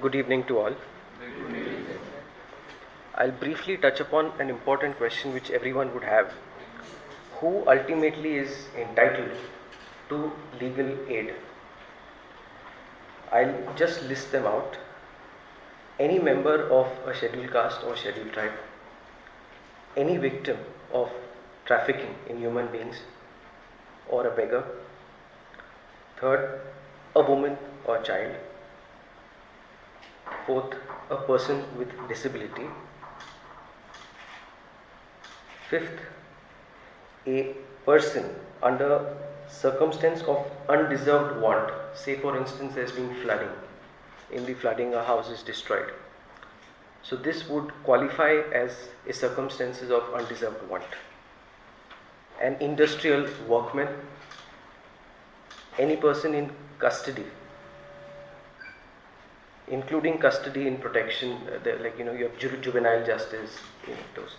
good evening to all. I'll briefly touch upon an important question which everyone would have. Who ultimately is entitled to legal aid? I'll just list them out. Any member of a scheduled caste or scheduled tribe, any victim of trafficking in human beings or a beggar, third, a woman or child, fourth, a person with disability, fifth, a person under circumstance of undeserved want. Say for instance there's been flooding. In the flooding a house is destroyed. So this would qualify as a circumstances of undeserved want. An industrial workman, any person in custody, including custody in protection, you have juvenile justice, those.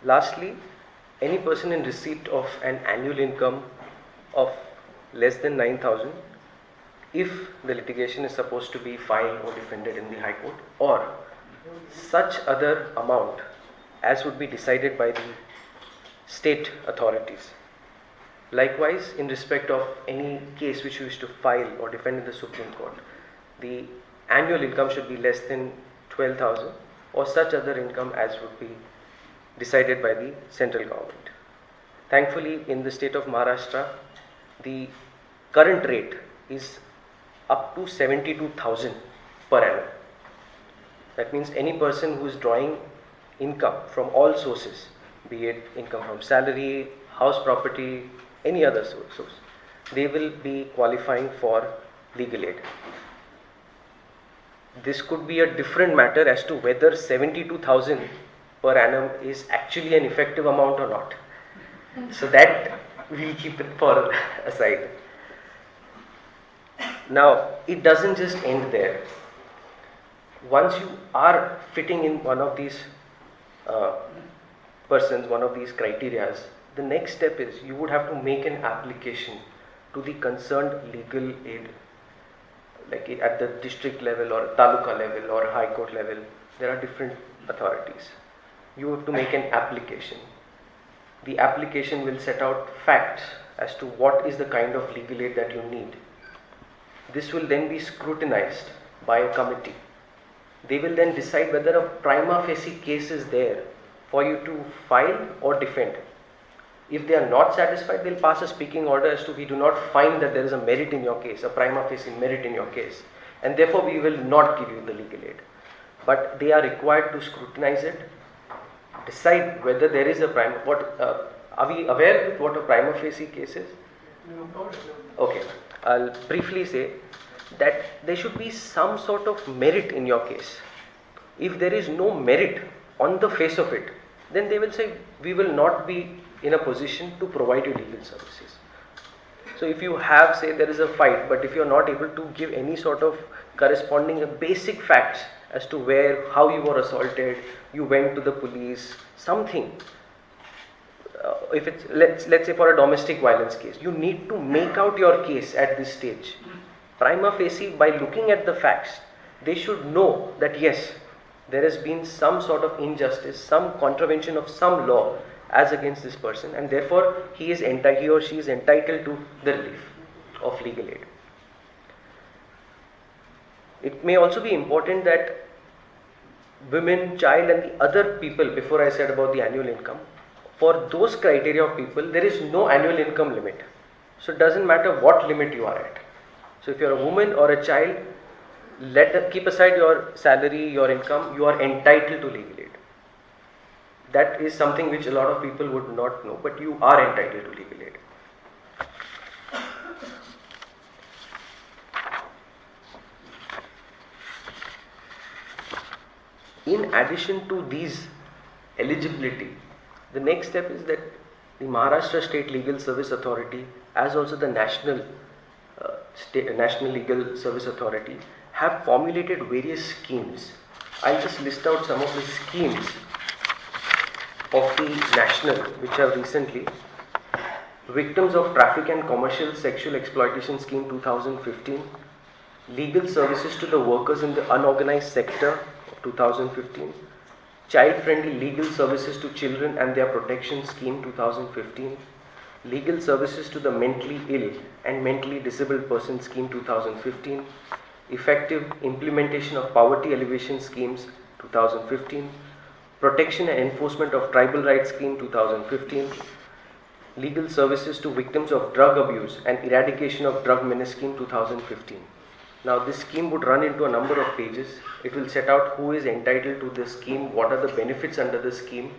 Lastly, any person in receipt of an annual income of less than 9,000 if the litigation is supposed to be filed or defended in the High Court, or such other amount as would be decided by the state authorities. Likewise, in respect of any case which you wish to file or defend in the Supreme Court, the annual income should be less than 12,000 or such other income as would be decided by the central government. Thankfully, in the state of Maharashtra, the current rate is up to 72,000 per annum. That means any person who is drawing income from all sources, be it income from salary, house property, any other source, they will be qualifying for legal aid. This could be a different matter as to whether 72,000 per annum is actually an effective amount or not. So that we'll keep it for aside. Now, it doesn't just end there. Once you are fitting in one of these persons, one of these criterias, the next step is you would have to make an application to the concerned legal aid, like at the district level or taluka level or high court level. There are different authorities. You have to make an application. The application will set out facts as to what is the kind of legal aid that you need. This will then be scrutinized by a committee. They will then decide whether a prima facie case is there for you to file or defend. If they are not satisfied, they'll pass a speaking order as to we do not find that there is a merit in your case, a prima facie merit in your case, and therefore we will not give you the legal aid. But they are required to scrutinize it, decide whether there is a are we aware what a prima facie case is? Okay, I'll briefly say that there should be some sort of merit in your case. If there is no merit on the face of it, then they will say we will not be in a position to provide you legal services. So if you have, say there is a fight, but if you are not able to give any sort of corresponding basic facts as to where, how you were assaulted, you went to the police, something. If it's let's say for a domestic violence case, you need to make out your case at this stage. Prima facie, by looking at the facts, they should know that yes, there has been some sort of injustice, some contravention of some law as against this person, and therefore he or she is entitled to the relief of legal aid. It may also be important that women, child and the other people, before I said about the annual income, for those criteria of people, there is no annual income limit. So it doesn't matter what limit you are at. So if you are a woman or a child, keep aside your salary, your income, you are entitled to legal aid. That is something which a lot of people would not know, but you are entitled to legal aid. In addition to these eligibility, the next step is that the Maharashtra State Legal Service Authority, as also the National Legal Service Authority, have formulated various schemes. I'll just list out some of the schemes of the national which have recently. Victims of Traffic and Commercial Sexual Exploitation Scheme 2015, legal services to the workers in the unorganized sector of 2015, child-friendly legal services to children and their protection scheme 2015, legal services to the mentally ill and mentally disabled person scheme 2015, effective implementation of poverty alleviation schemes 2015, protection and enforcement of tribal rights scheme 2015, legal services to victims of drug abuse and eradication of drug menace scheme 2015. Now this scheme would run into a number of pages. It will set out who is entitled to this scheme, what are the benefits under the scheme.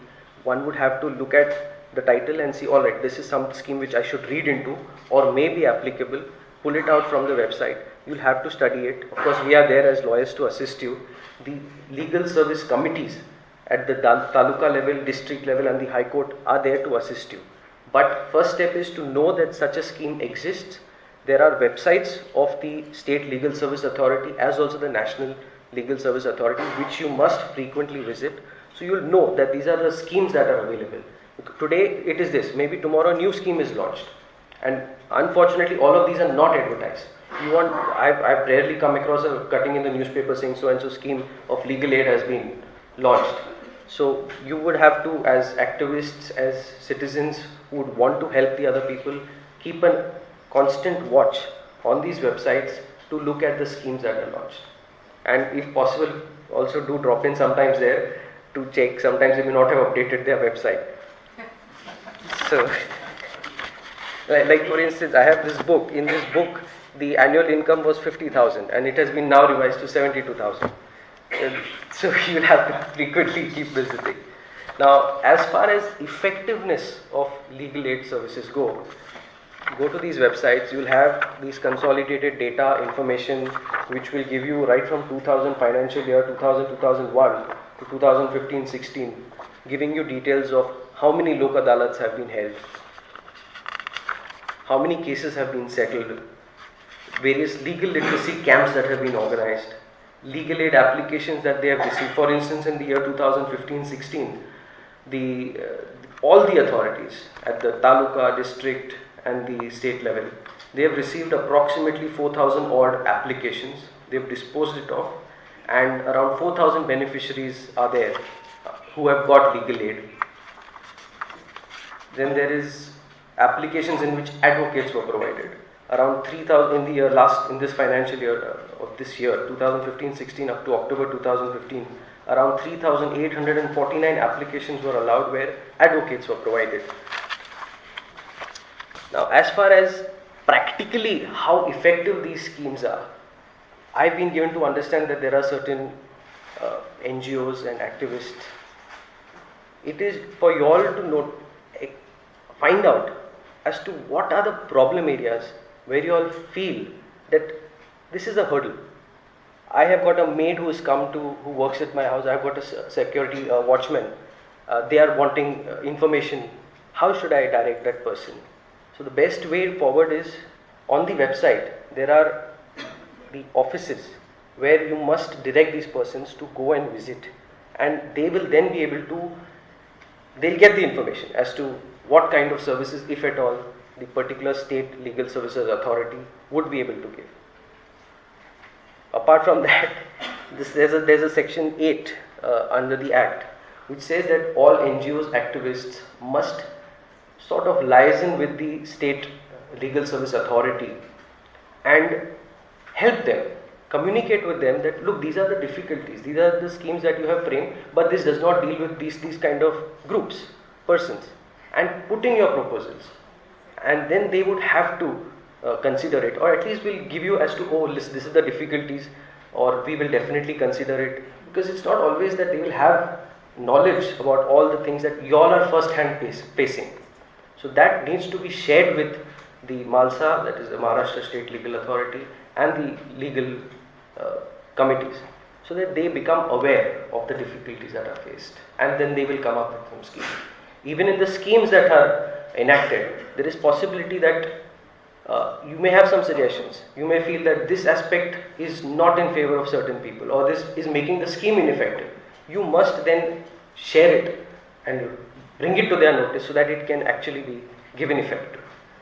One would have to look at the title and see, alright, this is some scheme which I should read into or may be applicable, pull it out from the website. You'll have to study it. Of course, we are there as lawyers to assist you. The legal service committees at the taluka level, district level and the High Court are there to assist you. But first step is to know that such a scheme exists. There are websites of the State Legal Service Authority as also the National Legal Service Authority, which you must frequently visit. So you will know that these are the schemes that are available. Today it is this, maybe tomorrow a new scheme is launched. And unfortunately all of these are not advertised. I've rarely come across a cutting in the newspaper saying so and so scheme of legal aid has been launched. So you would have to, as activists, as citizens who would want to help the other people, keep a constant watch on these websites to look at the schemes that are launched. And if possible, also do drop in sometimes there to check. Sometimes they may not have updated their website. So, like for instance, I have this book. In this book, the annual income was 50,000 and it has been now revised to 72,000. So you will have to frequently keep visiting. Now, as far as effectiveness of legal aid services go to these websites. You will have these consolidated data information which will give you right from 2000 financial year 2001 to 2015-16, giving you details of how many lok adalats have been held, how many cases have been settled, various legal literacy camps that have been organized, legal aid applications that they have received. For instance, in the year 2015-16, all the authorities at the taluka, district and the state level, they have received approximately 4,000 odd applications. They have disposed it of, and around 4,000 beneficiaries are there who have got legal aid. Then there is applications in which advocates were provided. Around 3,000 in this financial year of this year 2015-16 up to October 2015, around 3,849 applications were allowed where advocates were provided. Now, as far as practically how effective these schemes are, I've been given to understand that there are certain NGOs and activists. It is for you all to find out as to what are the problem areas where you all feel that this is a hurdle. I have got a maid who works at my house. I have got a security watchman. They are wanting information. How should I direct that person? So the best way forward is on the website. There are the offices where you must direct these persons to go and visit, and they will then be able to. They'll get the information as to what kind of services, if at all, the particular state legal services authority would be able to give. Apart from that, there's a section 8 under the Act which says that all NGOs, activists must sort of liaison with the state legal service authority and help them, communicate with them that look, these are the difficulties, these are the schemes that you have framed, but this does not deal with these kind of groups, persons, and put in your proposals, and then they would have to consider it, or at least will give you as to, oh, this is the difficulties, or we will definitely consider it, because it's not always that they will have knowledge about all the things that you all are first hand facing. So that needs to be shared with the MALSA, that is the Maharashtra State Legal Authority, and the legal committees, so that they become aware of the difficulties that are faced, and then they will come up with some schemes. Even in the schemes that are enacted, there is possibility that you may have some suggestions. You may feel that this aspect is not in favor of certain people, or this is making the scheme ineffective. You must then share it and bring it to their notice so that it can actually be given effect to.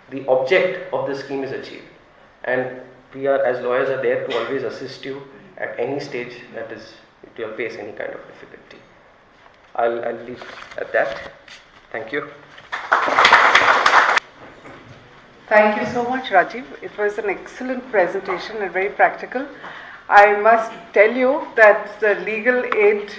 The object of the scheme is achieved. And we are, as lawyers, are there to always assist you at any stage that is you'll face any kind of difficulty. I'll leave at that. Thank you. Thank you so much, Rajiv. It was an excellent presentation and very practical. I must tell you that the legal aid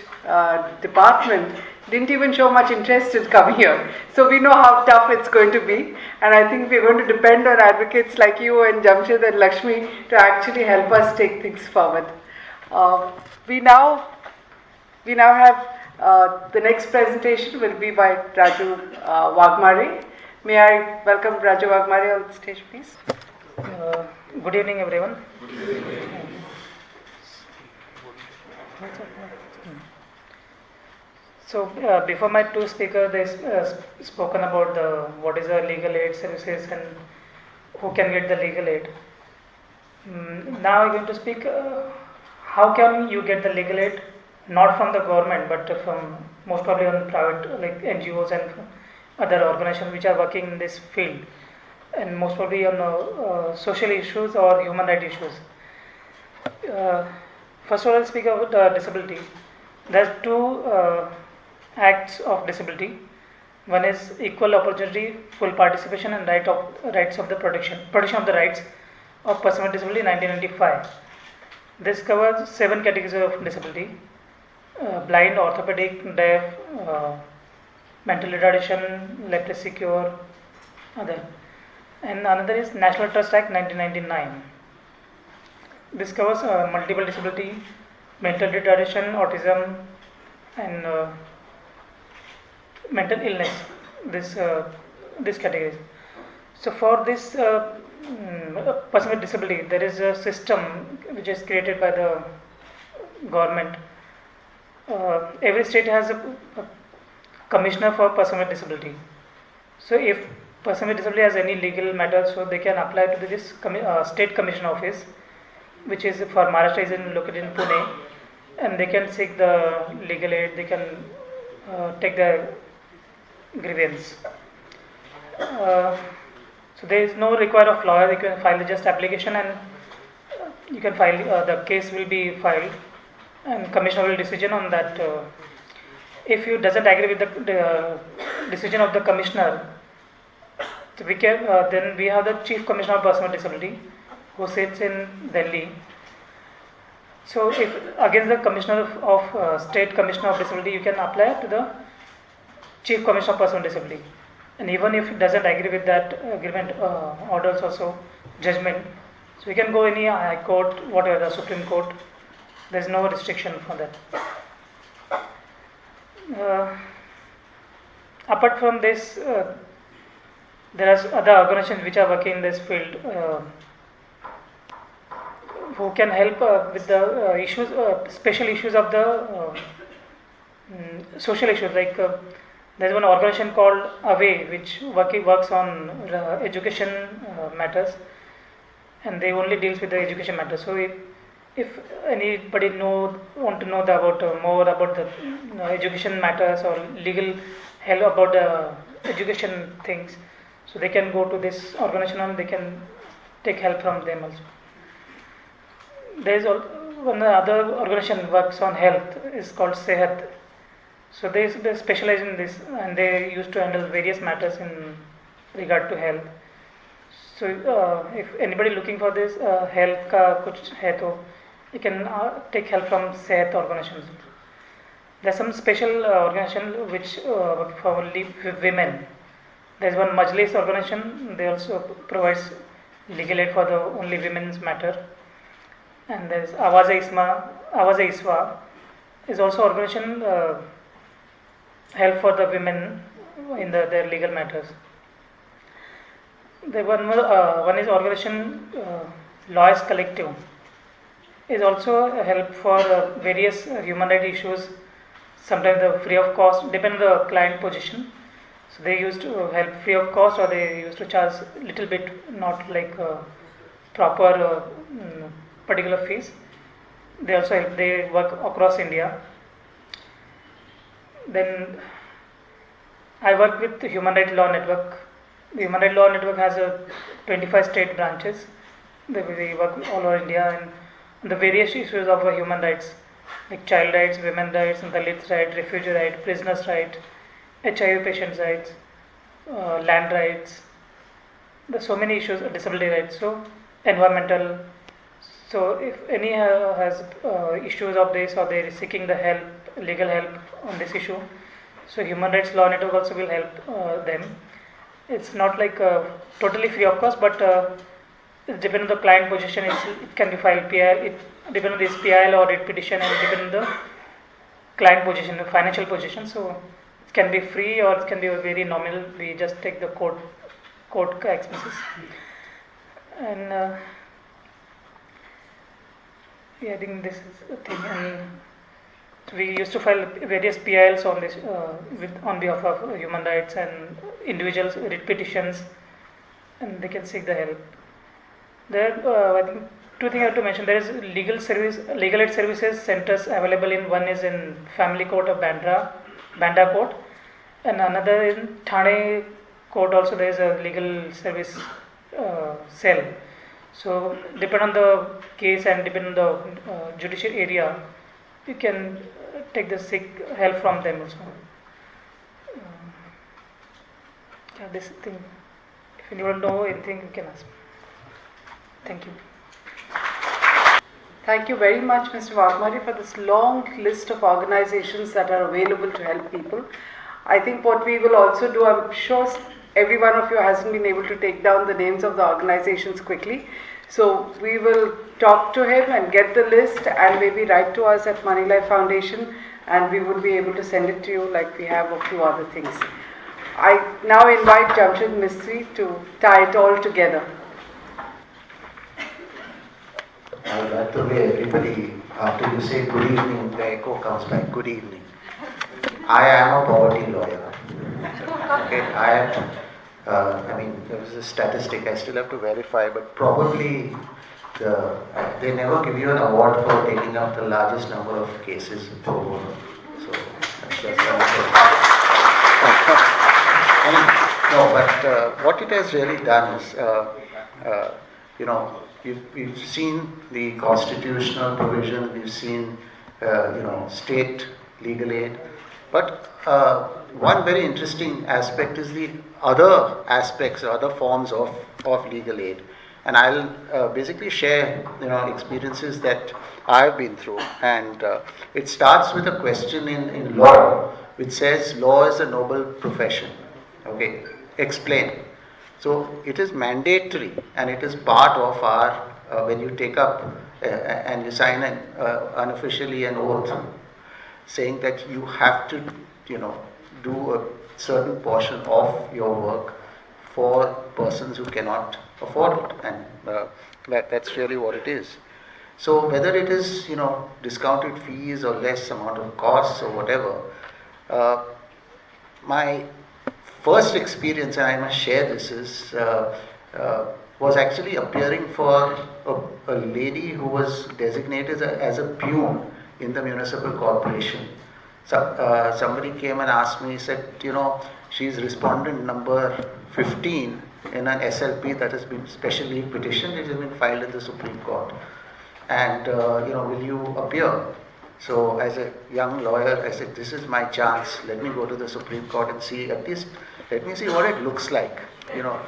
department didn't even show much interest in coming here. So we know how tough it's going to be. And I think we're going to depend on advocates like you and Jamshed and Lakshmi to actually help us take things forward. We now have the next presentation will be by Raju Wagmare. May I welcome Raju Wagmare on the stage, please? Good evening, everyone. So, before my two speakers, they spoken about what is the legal aid services and who can get the legal aid. Now I'm going to speak how can you get the legal aid, not from the government, but from most probably on private, like NGOs and other organizations which are working in this field, and most probably on social issues or human rights issues. First of all, I'll speak about disability. There are two acts of disability. One is equal opportunity, full participation, and rights of the protection of the rights of person with disability, 1995. This covers 7 categories of disability: blind, orthopedic, deaf, mental retardation, leprosy cure, other. And another is National Trust Act 1999. This covers multiple disability, mental retardation, autism, and mental illness. This categories. So for this person with disability, there is a system which is created by the government. Every state has a commissioner for person with disability. So if person with disability has any legal matter, so they can apply to this state commission office, which is for Maharashtra is located in Pune, and they can seek the legal aid. They can take the grievance. So there is no require of lawyer. You can file just application, and you can file. The case will be filed, and commissioner will decision on that. If you doesn't agree with the decision of the commissioner, so we can then we have the chief commissioner of person with disability, who sits in Delhi. So if against the commissioner of state commissioner of disability, you can apply to the chief commissioner of person with disability. And even if it doesn't agree with that agreement, orders also judgment, so we can go any high court, whatever, the Supreme Court. There is no restriction for that. Apart from this, there are other organizations which are working in this field who can help with the issues, special issues of the social issues. Like there is one organization called AWAY, which works on education matters, and they only deals with the education matters. So if anybody want to know about more about the education matters or legal help about the education things, so they can go to this organization and they can take help from them also. There is one other organization works on health, is called Sehat. So they specialize in this, and they used to handle various matters in regard to health. So if anybody looking for this health ka kuch hai to, you can take help from Sehat organizations. There are some special organization which work for only women. There is one Majlis organization. They also provides legal aid for the only women's matter. And there is Awaz-e-Iswa is also organization help for the women in their legal matters. The one is organization Lawyers Collective is also a help for various human rights issues. Sometimes the free of cost, depend on the client position. So they used to help free of cost, or they used to charge little bit, not like proper particular fees. They also help. They work across India. Then I work with the Human Rights Law Network. The Human Rights Law Network has 25 state branches, they work all over India and the various issues of human rights, like child rights, women rights, and Dalit rights, refugee rights, prisoners' rights, HIV patients' rights, land rights. There's so many issues, disability rights, so environmental. So if any has issues of this or they are seeking the help, legal help on this issue, so Human Rights Law Network also will help them. It's not like totally free of cost, but depending on the client position, it can be filed PIL. It depends on this PIL or writ petition, and depending on the client position, the financial position. So it can be free or it can be very nominal. We just take the court expenses. And yeah, I think this is a thing. And we used to file various PILs on this on behalf of human rights and individuals, writ petitions, and they can seek the help. There, I think two things I have to mention. There is legal aid services centers available in, one is in Family Court of Bandra Court, and another in Thane Court also there is a legal service cell. So depend on the case and depend on the judicial area, you can take the seek help from them also. Yeah, this thing. If anyone know anything, you can ask me. Thank you. Thank you very much, Mr. Wagmari, for this long list of organizations that are available to help people. I think what we will also do, I'm sure every one of you hasn't been able to take down the names of the organizations quickly. So we will talk to him and get the list and maybe write to us at Money Life Foundation, and we will be able to send it to you like we have a few other things. I now invite Jamshed Mistry to tie it all together. I like the way everybody, after you say good evening, the echo comes back, good evening. I am a poverty lawyer. Okay, I mean, there was a statistic, I still have to verify, but probably they never give you an award for taking up the largest number of cases pro bono. So that's no, but what it has really done is, you know, we've seen the constitutional provision, we've seen, you know, state legal aid, but one very interesting aspect is the other aspects, other forms of legal aid. And I'll basically share, you know, experiences that I've been through. And it starts with a question in law, which says law is a noble profession. Okay, explain. So it is mandatory and it is part of our, when you take up and you sign unofficially an oath saying that you have to, you know, do a certain portion of your work for persons who cannot afford it, and that's really what it is. So whether it is, you know, discounted fees or less amount of costs or whatever, my first experience, and I must share this, is was actually appearing for a lady who was designated as a peon in the municipal corporation. So, somebody came and asked me, he said, you know, she's respondent number 15 in an SLP that has been specially petitioned, it has been filed in the Supreme Court. And, you know, will you appear? So as a young lawyer, I said, this is my chance. Let me go to the Supreme Court and see, at least, let me see what it looks like. You know,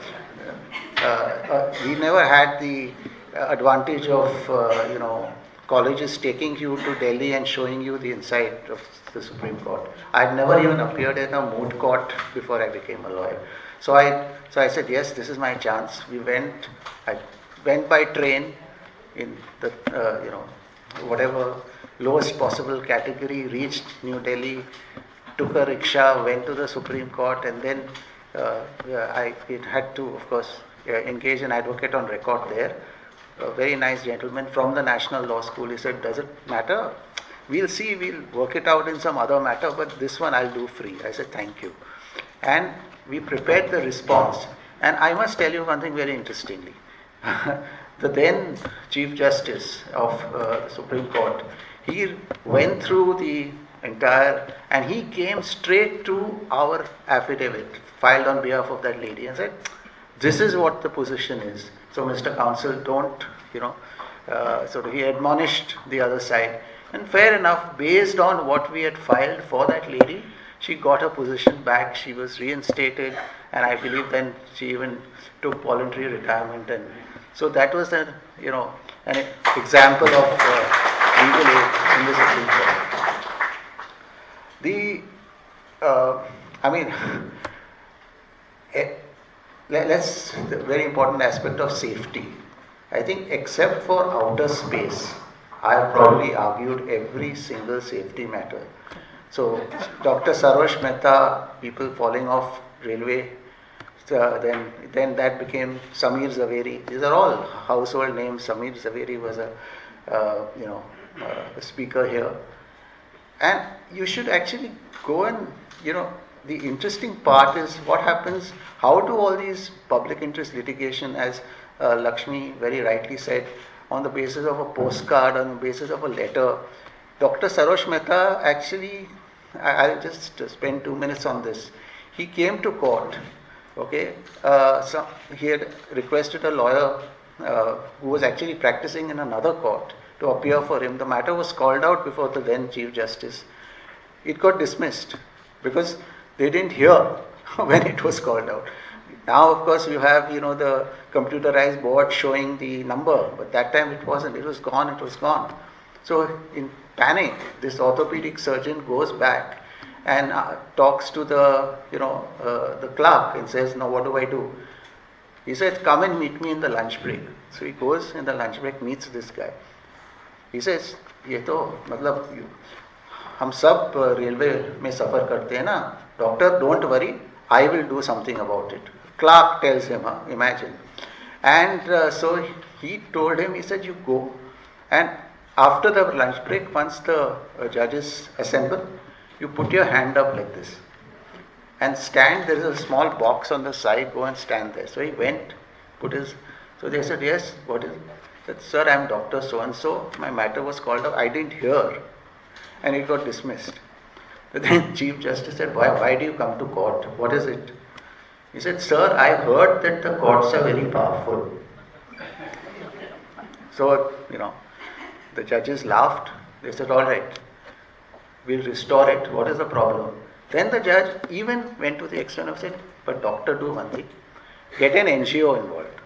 we never had the advantage of, you know, colleges taking you to Delhi and showing you the inside of the Supreme Court. I had never even appeared in a moot court before I became a lawyer. So I said, yes, this is my chance. I went by train in the, you know, whatever lowest possible category, reached New Delhi, took a rickshaw, went to the Supreme Court, and then I had to, of course, engage an advocate on record there. A very nice gentleman from the National Law School. He said, does it matter? We'll see, we'll work it out in some other matter, but this one I'll do free. I said, thank you. And we prepared the response. And I must tell you one thing very interestingly. The then Chief Justice of the Supreme Court, he went through the entire, and he came straight to our affidavit filed on behalf of that lady and said, This is what the position is. So, Mr. Counsel, don't, sort of he admonished the other side. And fair enough, based on what we had filed for that lady, she got her position back, she was reinstated, and I believe then she even took voluntary retirement. And so that was an example of legal aid in the Supreme Court. The very important aspect of safety. I think except for outer space, I have probably argued every single safety matter. So, Dr. Sarosh Mehta, people falling off railway, then that became Samir Zaveri. These are all household names. Samir Zaveri was a speaker here. And you should actually go and, the interesting part is what happens, how do all these public interest litigation, as Lakshmi very rightly said, on the basis of a postcard, on the basis of a letter. Dr. Sarosh Mehta actually, I'll just spend 2 minutes on this. He came to court, okay, so he had requested a lawyer who was actually practicing in another court to appear for him. The matter was called out before the then Chief Justice. It got dismissed because they didn't hear when it was called out. Now, of course, you have, the computerized board showing the number, but that time it wasn't. It was gone. So, in panic, this orthopedic surgeon goes back and talks to the, the clerk and says, "No, what do I do?" He says, "Come and meet me in the lunch break." So he goes in the lunch break, meets this guy. He says, "ये तो मतलब हम सब railway में सफर करते हैं ना, doctor, don't worry, I will do something about it." Clerk tells him, imagine. And so he told him, he said, "You go, and after the lunch break, once the judges assemble, you put your hand up like this and stand. There is a small box on the side, go and stand there." So he went, so they said, "Yes, what is it?" He said, "Sir, I am Dr. So-and-so, my matter was called up, I didn't hear," and it got dismissed. But then Chief Justice said, why do you come to court? What is it? He said, "Sir, I heard that the courts are very powerful." So, the judges laughed. They said, "All right, we'll restore it. What is the problem?" Then the judge even went to the extent of saying, "But doctor, do one thing. Get an NGO involved."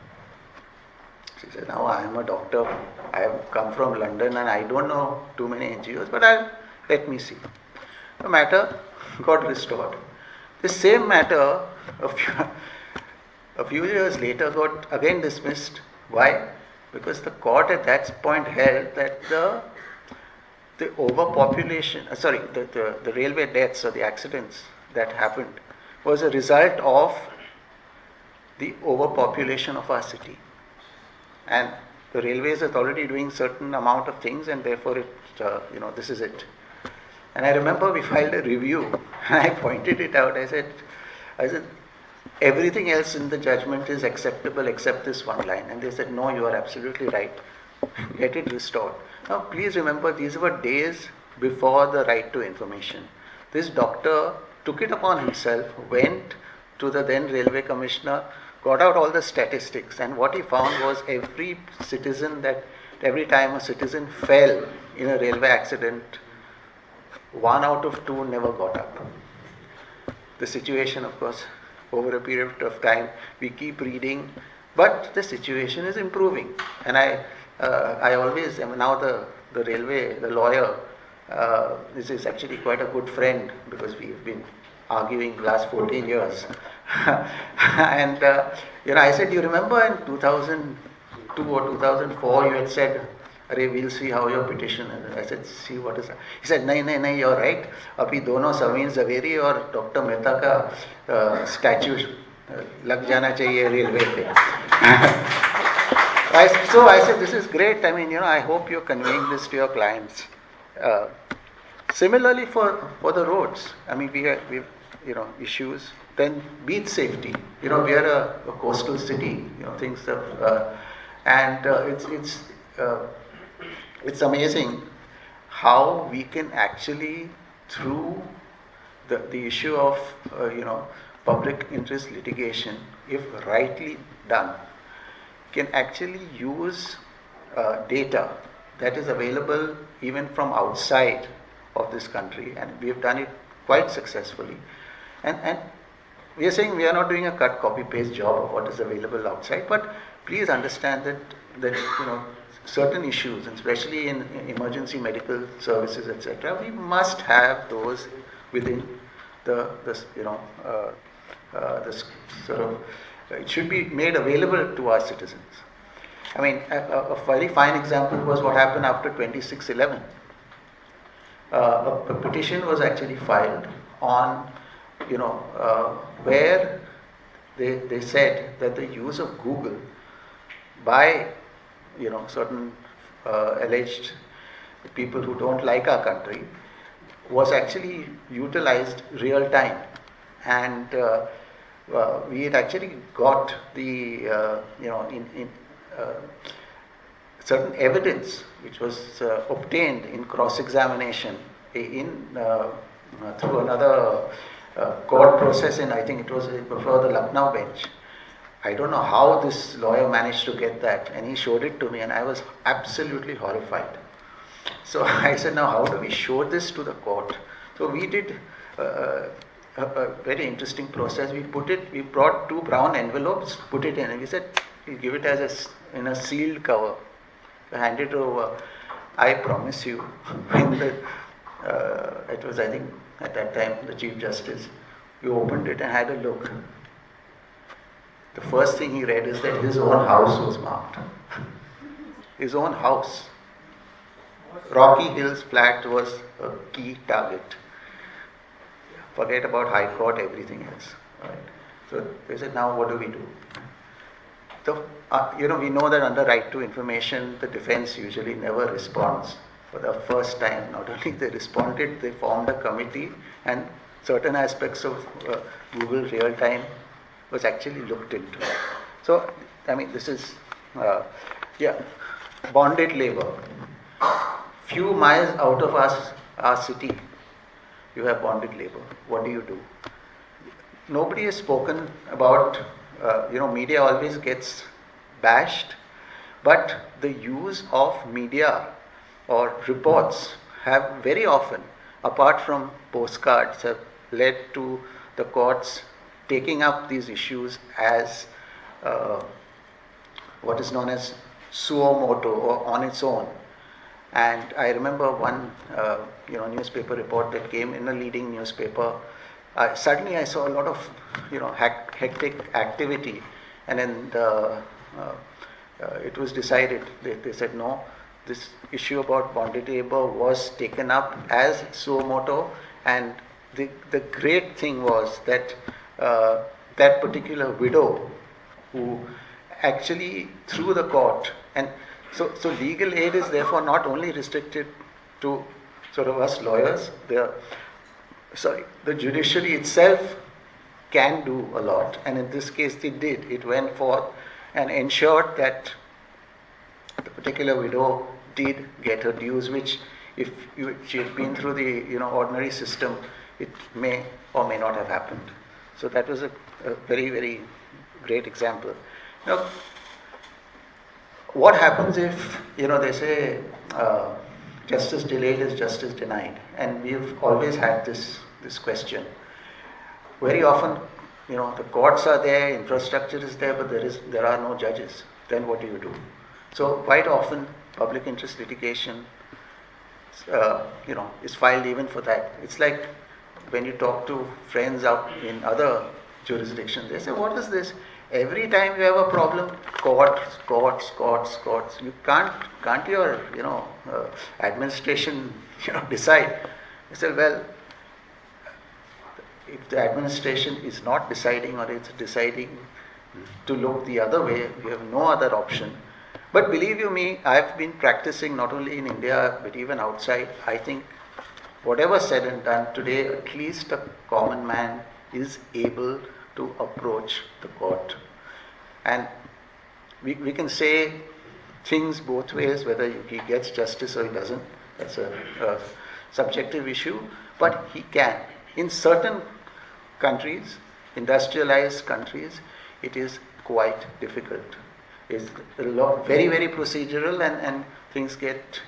She said, "Now I am a doctor. I have come from London and I don't know too many NGOs, but let me see." The matter got restored. The same matter a few years later got again dismissed. Why? Because the court at that point held that the overpopulation, the railway deaths or the accidents that happened was a result of the overpopulation of our city. And the railways are already doing certain amount of things, and therefore this is it. And I remember we filed a review and I pointed it out. I said, everything else in the judgment is acceptable except this one line. And they said, "No, you are absolutely right. Get it restored." Now, please remember, these were days before the right to information. This doctor took it upon himself, went to the then railway commissioner, got out all the statistics, and what he found was every time a citizen fell in a railway accident, 1 out of 2 never got up. The situation, of course, over a period of time, we keep reading, but the situation is improving. And I always, now the railway, the lawyer, this is actually quite a good friend because we've been arguing last 14 years. And, I said, "You remember in 2002 or 2004, you had said, 'We'll see how your petition is.'" I said, "See what is that?" He said, "No, you're right. अभी दोनों Samir Zaveri और Dr. Mehta का statue लग जाना चाहिए railway पे." So I said, "This is great. I mean, I hope you're conveying this to your clients." Similarly for the roads, I mean, we have issues. Then beach safety. We are a coastal city. Things that, and it's amazing how we can actually, through the issue of public interest litigation, if rightly done, can actually use data that is available even from outside of this country, and we have done it quite successfully. And we are saying we are not doing a cut, copy, paste job of what is available outside, but please understand that certain issues, and especially in emergency medical services, etc., we must have those within the sort of it should be made available to our citizens. I mean, a very fine example was what happened after 26/11. A petition was actually filed on, where they said that the use of Google by, certain alleged people who don't like our country was actually utilized real time, and we had actually got the certain evidence which was obtained in cross-examination through another court process, and I think it was before the Lucknow bench. I don't know how this lawyer managed to get that, and he showed it to me, and I was absolutely horrified. So I said, now how do we show this to the court? So we did a very interesting process. We brought 2 brown envelopes, put it in, and we said, we give it in a sealed cover, hand it over. I promise you, when it was, I think, at that time, the Chief Justice, we opened it and had a look. The first thing he read is that his own house was marked. His own house. Rocky Hills flat was a key target. Forget about High Court, everything else. Right? So they said, now what do we do? So, we know that under right to information, the defense usually never responds. For the first time, not only they responded, they formed a committee, and certain aspects of Google real time was actually looked into. So, I mean, this is, bonded labor. Few miles out of our city, you have bonded labor. What do you do? Nobody has spoken about, media always gets bashed, but the use of media or reports have very often, apart from postcards, have led to the courts taking up these issues as what is known as suo moto, or on its own. And I remember one newspaper report that came in a leading newspaper. Suddenly I saw a lot of hectic activity, and then it was decided, they said no, this issue about bonded labor was taken up as suo moto, and the great thing was that that particular widow who actually through the court, and so legal aid is therefore not only restricted to sort of us lawyers, the judiciary itself can do a lot, and in this case it did. It went forth and ensured that the particular widow did get her dues, which if she had been through the ordinary system, it may or may not have happened. So that was a very, very great example. Now, what happens if they say justice delayed is justice denied, and we've always had this question. Very often, the courts are there, infrastructure is there, but there are no judges. Then what do you do? So quite often, public interest litigation, is filed even for that. It's like when you talk to friends out in other jurisdictions, they say, "What is this? Every time you have a problem, courts. You can't your administration decide?" I said, well, if the administration is not deciding, or it's deciding to look the other way, we have no other option. But believe you me, I've been practicing not only in India but even outside. I think whatever said and done today, at least a common man is able to approach the court. And we can say things both ways, whether he gets justice or he doesn't. That's a subjective issue, but he can. In certain countries, industrialized countries, it is quite difficult. It's a lot, very, very procedural, and things get,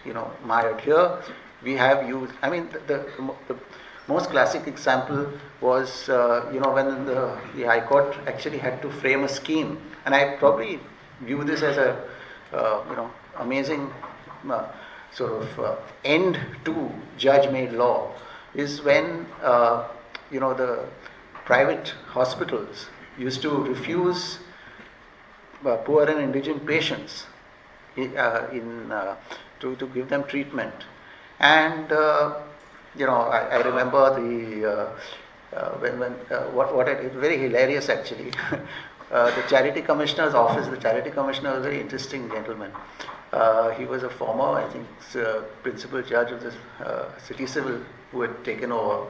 mired. Here, we have used, I mean, the most classic example was, when the High Court actually had to frame a scheme, and I probably view this as a, amazing sort of end to judge-made law, is when, the private hospitals used to refuse poor and indigent patients to give them treatment. And I remember it's very hilarious actually. The Charity Commissioner's office, the Charity Commissioner was a very interesting gentleman. He was a former, I think, principal judge of the City Civil who had taken over.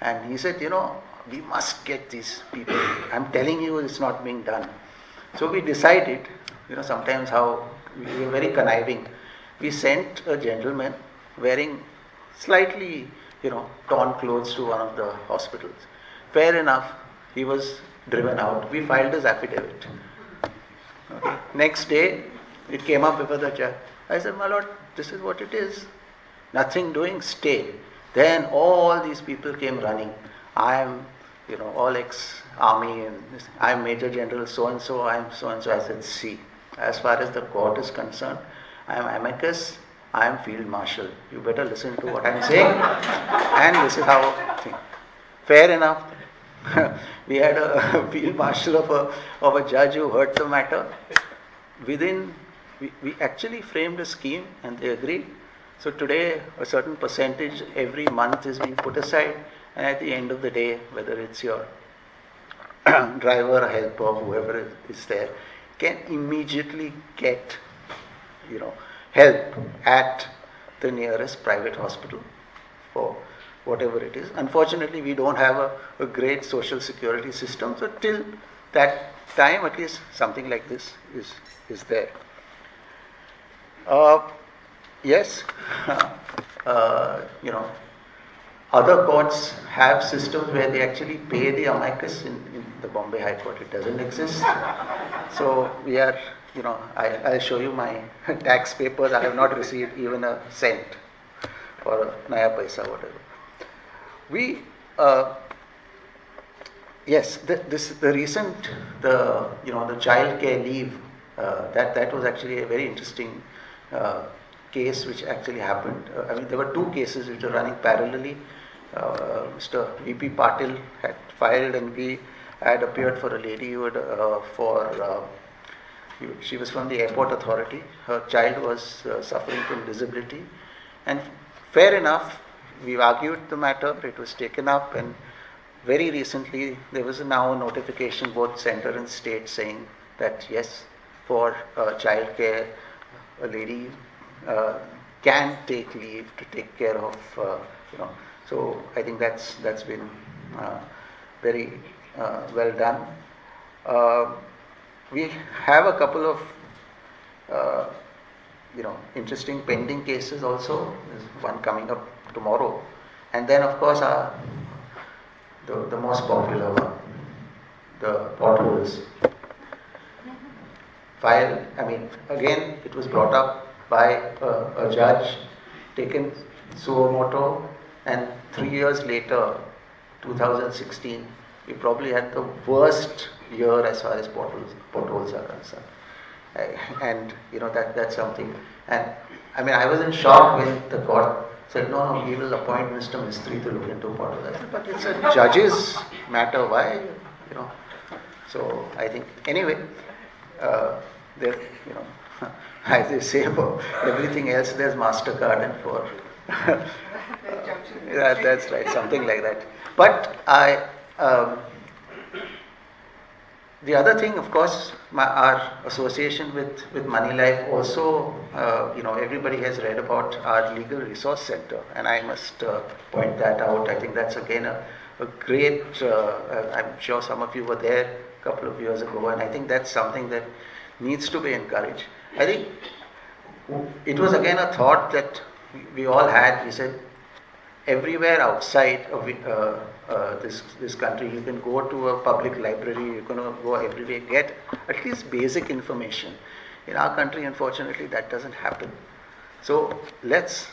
And he said, we must get these people. I'm telling you, it's not being done. So we decided, sometimes how we were very conniving. We sent a gentleman wearing slightly, torn clothes to one of the hospitals. Fair enough, he was driven out. We filed his affidavit. Okay. Next day, it came up before the judge. I said, my lord, this is what it is. Nothing doing, stay. Then all these people came running. I am, all ex-army, and I am Major General so-and-so, I am so-and-so. I said, see, as far as the court is concerned, I am amicus, I am Field Marshal. You better listen to what I am saying. And this is how, fair enough. We had a Field Marshal of a judge who heard the matter. We actually framed a scheme and they agreed. So today, a certain percentage every month is being put aside, and at the end of the day, whether it's your driver, helper, whoever is there, can immediately get, help at the nearest private hospital for whatever it is. Unfortunately, we don't have a great social security system, so till that time, at least something like this is there. Yes, other courts have systems where they actually pay the amicus. In the Bombay High Court, it doesn't exist. So we are, I'll show you my tax papers. I have not received even a cent or a naya paisa, whatever. We, yes, the recent, the child care leave, that was actually a very interesting case which actually happened. I mean, there were two cases which were running parallelly. Mr. V.P. Patil had filed, and we had appeared for a lady who had, she was from the airport authority. Her child was suffering from disability, and fair enough, we argued the matter. It was taken up, and very recently there was now a notification, both center and state, saying that yes, for child care, a lady can take leave to take care of, So I think that's been very well done. We have a couple of interesting pending cases also. There's one coming up tomorrow, and then of course the most popular one, the potholes. File. I mean, again, it was brought up by a judge, taken suo moto, and 3 years later, 2016, we probably had the worst year as far as potholes are concerned. And that's something. And I mean, I was in shock when the court said, no, we will appoint Mr. Mistry to look into potholes. I said, but it's a judge's matter. Why? So I think anyway, there, as they say about everything else, there's MasterCard and for that's right, something like that. But the other thing, of course, our association with Money Life also, everybody has read about our Legal Resource Center, and I must point that out. I think that's again a great, I'm sure some of you were there a couple of years ago, and I think that's something that needs to be encouraged. I think it was again a thought that we all had. We said everywhere outside this country. You can go to a public library, you can go everywhere, get at least basic information. In our country, unfortunately, that doesn't happen. So let's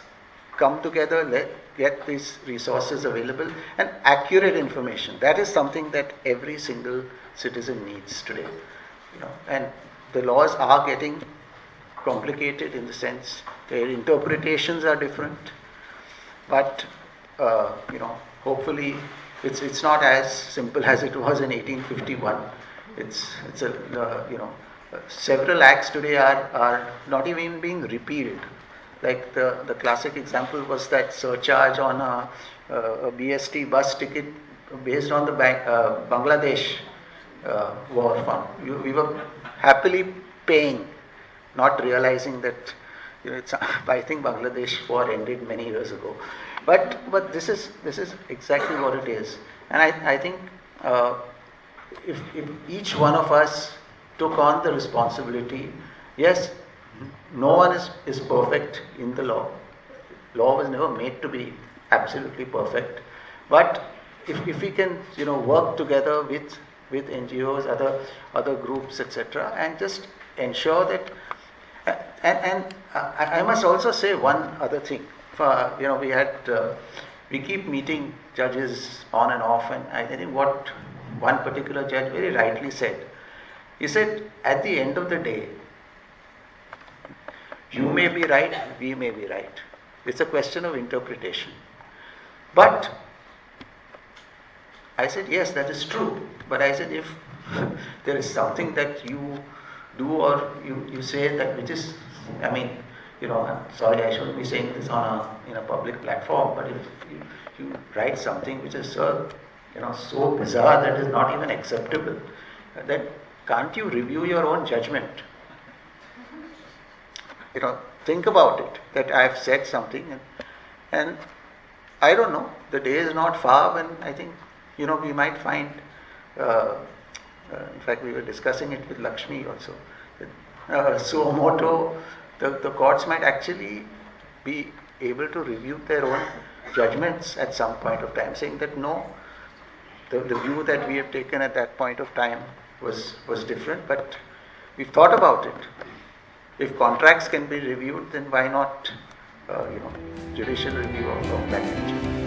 come together, get these resources available, and accurate information. That is something that every single citizen needs today. And the laws are getting complicated in the sense their interpretations are different, but hopefully it's not as simple as it was in 1851. It's several acts today are not even being repealed. Like the classic example was that surcharge on a BST bus ticket based on the Bangladesh war fund. We were happily paying, not realizing that I think Bangladesh war ended many years ago. But this is exactly what it is, and I think if each one of us took on the responsibility, yes, no one is perfect in the law. Law was never made to be absolutely perfect, but if we can work together with NGOs, other groups, etc., and just ensure that. And I must also say one other thing. We keep meeting judges on and off, and I think what one particular judge very rightly said. He said, at the end of the day, you may be right, we may be right. It's a question of interpretation. But I said, yes, that is true. But I said, if there is something that you do or you say that which is, I'm sorry, I shouldn't be saying this in a public platform, but if you write something which is so bizarre that is not even acceptable, then can't you review your own judgment? Think about it, that I have said something and I don't know, the day is not far when I think, we might find, in fact we were discussing it with Lakshmi also, suo moto, the courts might actually be able to review their own judgments at some point of time, saying that no, the view that we have taken at that point of time was different, but we've thought about it. If contracts can be reviewed, then why not, judicial review of that nature?